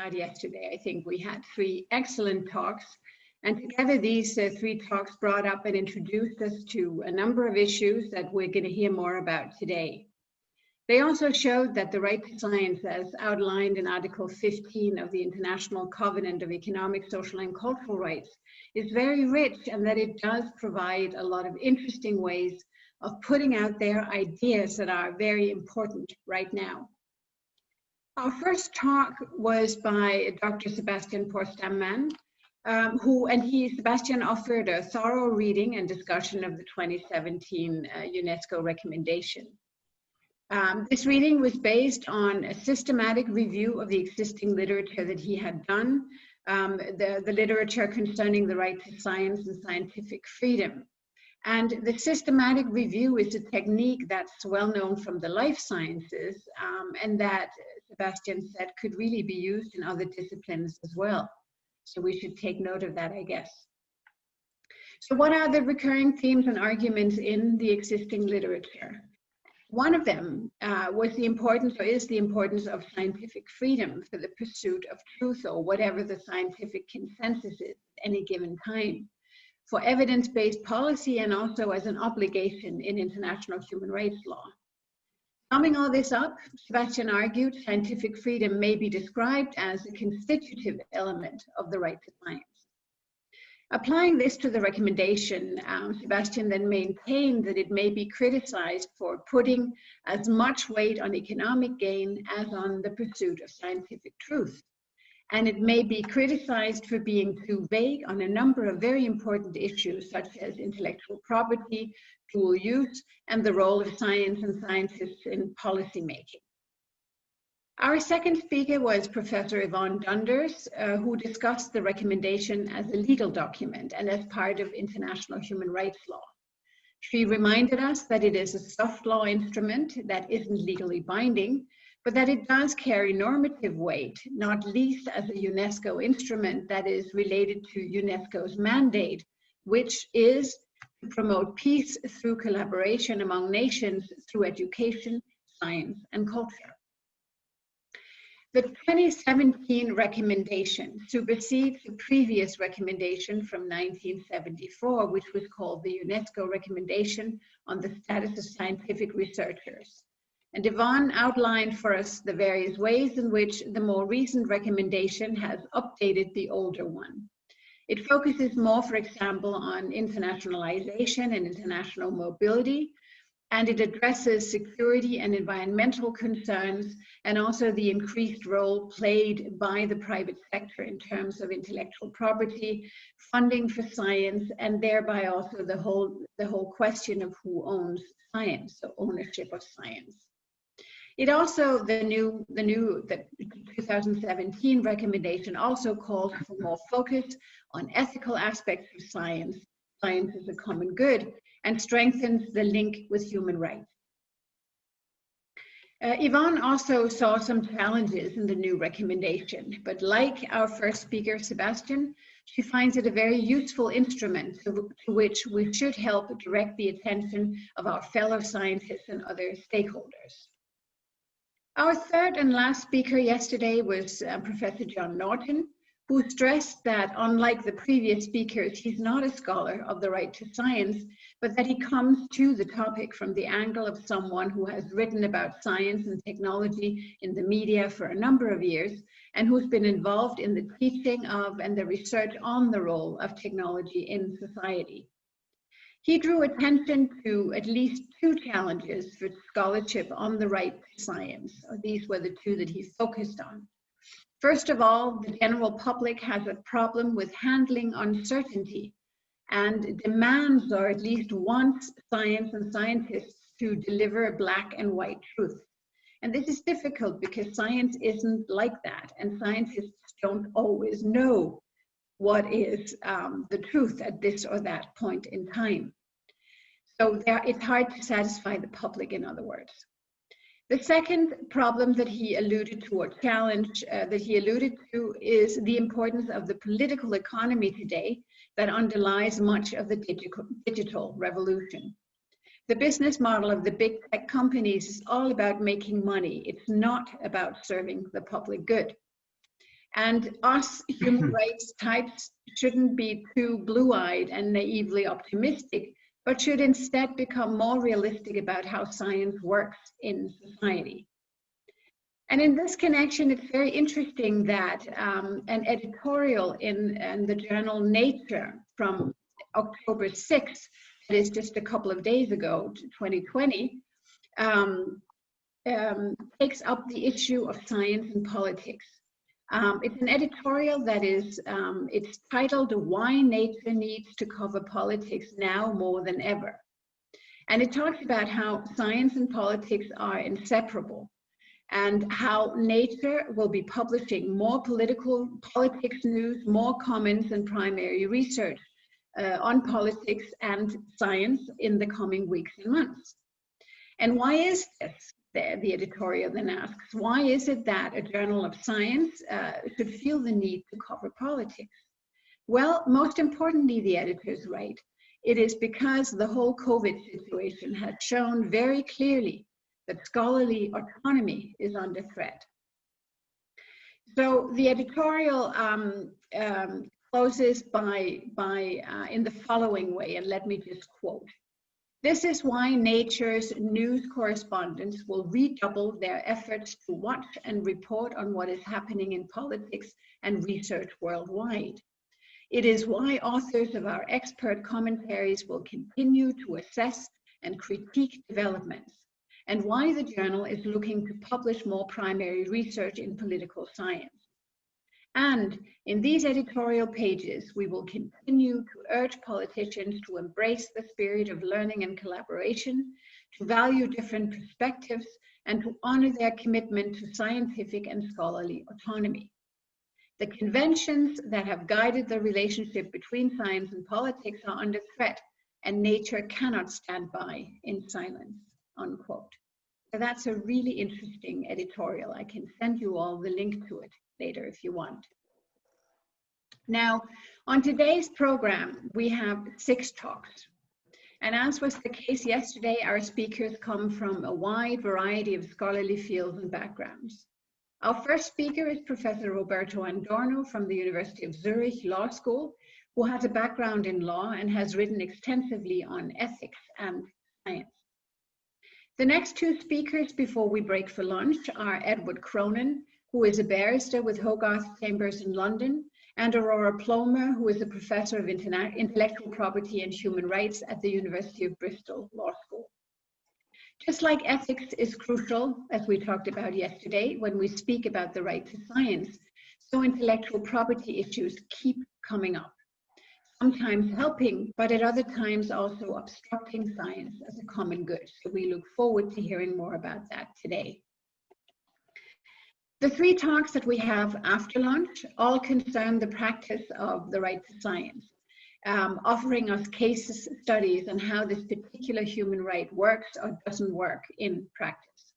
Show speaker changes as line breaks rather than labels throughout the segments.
out yesterday. I think we had 3 excellent talks, and together these 3 talks brought up and introduced us to a number of issues that we're going to hear more about today. They also showed that the right to science, as outlined in Article 15 of the International Covenant of Economic, Social, and Cultural Rights, is very rich, and that it does provide a lot of interesting ways of putting out their ideas that are very important right now. Our first talk was by Dr. Sebastian Porsdam, Sebastian offered a thorough reading and discussion of the 2017 UNESCO recommendation. This reading was based on a systematic review of the existing literature that he had done, the literature concerning the right to science and scientific freedom. And the systematic review is a technique that's well known from the life sciences, and that Sebastian said could really be used in other disciplines as well. So we should take note of that, I guess. So what are the recurring themes and arguments in the existing literature? One of them is the importance of scientific freedom for the pursuit of truth, or whatever the scientific consensus is at any given time, for evidence-based policy, and also as an obligation in international human rights law. Summing all this up, Sebastian argued scientific freedom may be described as a constitutive element of the right to science. Applying this to the recommendation, Sebastian then maintained that it may be criticized for putting as much weight on economic gain as on the pursuit of scientific truth. And it may be criticized for being too vague on a number of very important issues, such as intellectual property, dual use, and the role of science and scientists in policymaking. Our second speaker was Professor Yvonne Dunders, who discussed the recommendation as a legal document and as part of international human rights law. She reminded us that it is a soft law instrument that isn't legally binding, but that it does carry normative weight, not least as a UNESCO instrument that is related to UNESCO's mandate, which is to promote peace through collaboration among nations through education, science, and culture. The 2017 recommendation supersedes the previous recommendation from 1974, which was called the UNESCO Recommendation on the Status of Scientific Researchers. And Yvonne outlined for us the various ways in which the more recent recommendation has updated the older one. It focuses more, for example, on internationalization and international mobility, and it addresses security and environmental concerns, and also the increased role played by the private sector in terms of intellectual property, funding for science, and thereby also the whole question of who owns science, so ownership of science. It also, the 2017 recommendation also calls for more focus on ethical aspects of science. Science is a common good, and strengthens the link with human rights. Yvonne also saw some challenges in the new recommendation, but like our first speaker, Sebastian, she finds it a very useful instrument to which we should help direct the attention of our fellow scientists and other stakeholders. Our third and last speaker yesterday was Professor John Norton, who stressed that, unlike the previous speakers, he's not a scholar of the right to science, but that he comes to the topic from the angle of someone who has written about science and technology in the media for a number of years, and who's been involved in the teaching of and the research on the role of technology in society. He drew attention to at least 2 challenges for scholarship on the right to science. These were the 2 that he focused on. First of all, the general public has a problem with handling uncertainty and demands, or at least wants, science and scientists to deliver black and white truth. And this is difficult because science isn't like that, and scientists don't always know what is the truth at this or that point in time. So it's hard to satisfy the public, in other words. The second problem that he alluded to, or challenge that he alluded to, is the importance of the political economy today that underlies much of the digital revolution. The business model of the big tech companies is all about making money. It's not about serving the public good. And us human rights types shouldn't be too blue-eyed and naively optimistic, but should instead become more realistic about how science works in society. And in this connection, it's very interesting that an editorial in the journal Nature from October 6th, that is just a couple of days ago, 2020, takes up the issue of science and politics. It's an editorial that is, it's titled "Why Nature Needs to Cover Politics Now More Than Ever." And it talks about how science and politics are inseparable, and how nature will be publishing more politics news, more comments and primary research on politics and science in the coming weeks and months. And why is this? The editorial then asks, why is it that a journal of science should feel the need to cover politics? Well, most importantly, the editors write, it is because the whole COVID situation has shown very clearly that scholarly autonomy is under threat. So the editorial closes in the following way, and let me just quote. This is why Nature's news correspondents will redouble their efforts to watch and report on what is happening in politics and research worldwide. It is why authors of our expert commentaries will continue to assess and critique developments, and why the journal is looking to publish more primary research in political science. And in these editorial pages, we will continue to urge politicians to embrace the spirit of learning and collaboration, to value different perspectives, and to honor their commitment to scientific and scholarly autonomy. The conventions that have guided the relationship between science and politics are under threat, and nature cannot stand by in silence, unquote. So that's a really interesting editorial. I can send you all the link to it later if you want. Now, on today's program, we have 6 talks. And as was the case yesterday, our speakers come from a wide variety of scholarly fields and backgrounds. Our first speaker is Professor Roberto Adorno from the University of Zurich Law School, who has a background in law and has written extensively on ethics and science. The next 2 speakers before we break for lunch are Edward Cronin, who is a barrister with Hogarth Chambers in London, and Aurora Plomer, who is a professor of intellectual property and human rights at the University of Bristol Law School. Just like ethics is crucial, as we talked about yesterday, when we speak about the right to science, so intellectual property issues keep coming up, sometimes helping, but at other times also obstructing science as a common good. So we look forward to hearing more about that today. The 3 talks that we have after lunch all concern the practice of the right to science, offering us case studies on how this particular human right works or doesn't work in practice.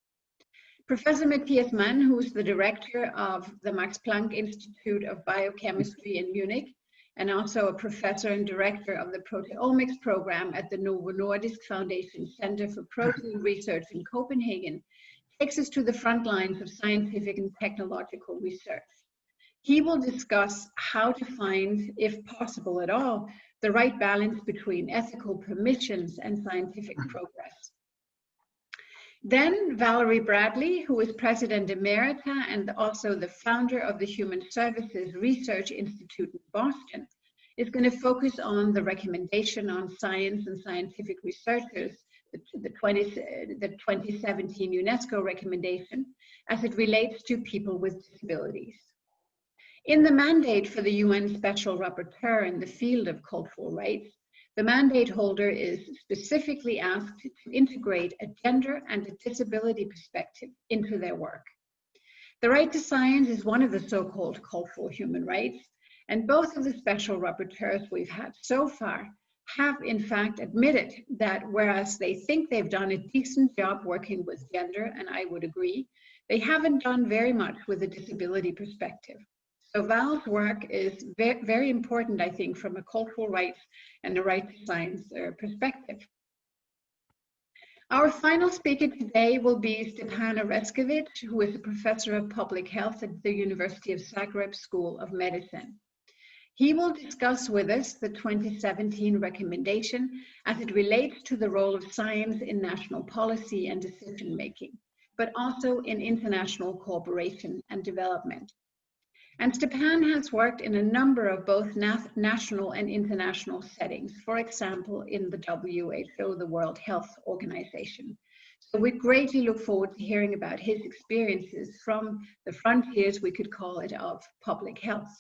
Professor Matthias Mann, who is the director of the Max Planck Institute of Biochemistry in Munich, and also a professor and director of the proteomics program at the Novo Nordisk Foundation Center for Protein Research in Copenhagen, takes us to the front lines of scientific and technological research. He will discuss how to find, if possible at all, the right balance between ethical permissions and scientific progress. Then Valerie Bradley, who is President Emerita and also the founder of the Human Services Research Institute in Boston, is going to focus on the recommendation on science and scientific researchers, the 2017 UNESCO recommendation, as it relates to people with disabilities. In the mandate for the UN Special Rapporteur in the field of cultural rights, the mandate holder is specifically asked to integrate a gender and a disability perspective into their work. The right to science is one of the so-called cultural human rights, and both of the special rapporteurs we've had so far have in fact admitted that whereas they think they've done a decent job working with gender, and I would agree, they haven't done very much with a disability perspective. So Val's work is very important, I think, from a cultural rights and the right to science perspective. Our final speaker today will be Stepan Oreskovic, who is a professor of public health at the University of Zagreb School of Medicine. He will discuss with us the 2017 recommendation as it relates to the role of science in national policy and decision-making, but also in international cooperation and development. And Stepan has worked in a number of both national and international settings, for example, in the WHO, the World Health Organization. So we greatly look forward to hearing about his experiences from the frontiers, we could call it, of public health.